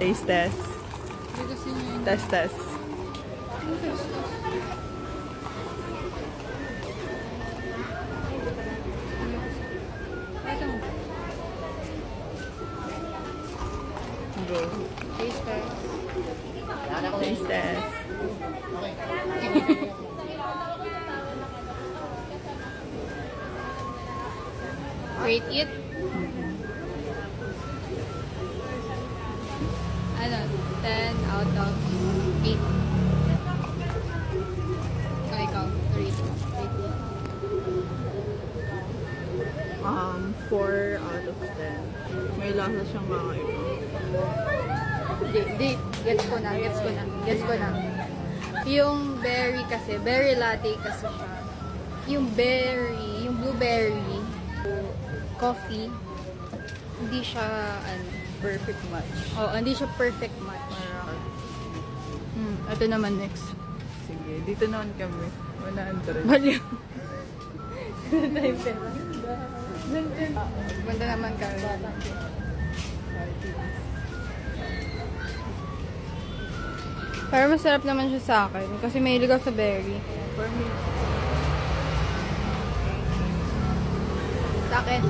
Taste test. Hindi kasi niya yun. Test test. Ito. Go. Taste test. Taste test. Rate it. Ano? 10 out of 8. So, ikaw. Rate it. 4 out of 10. May lasa siyang mga iba. Di. Gets ko na. Yung berry kasi, berry latte kasi siya. Yung berry, yung blueberry, coffee, hindi siya, Perfect match. hindi siya perfect match. Ito naman next. Sige, dito naman kami. 100. Baliw. Banda naman kami. Pero masarap naman siya sa akin kasi may ligaw sa berry. For me, Sa akin,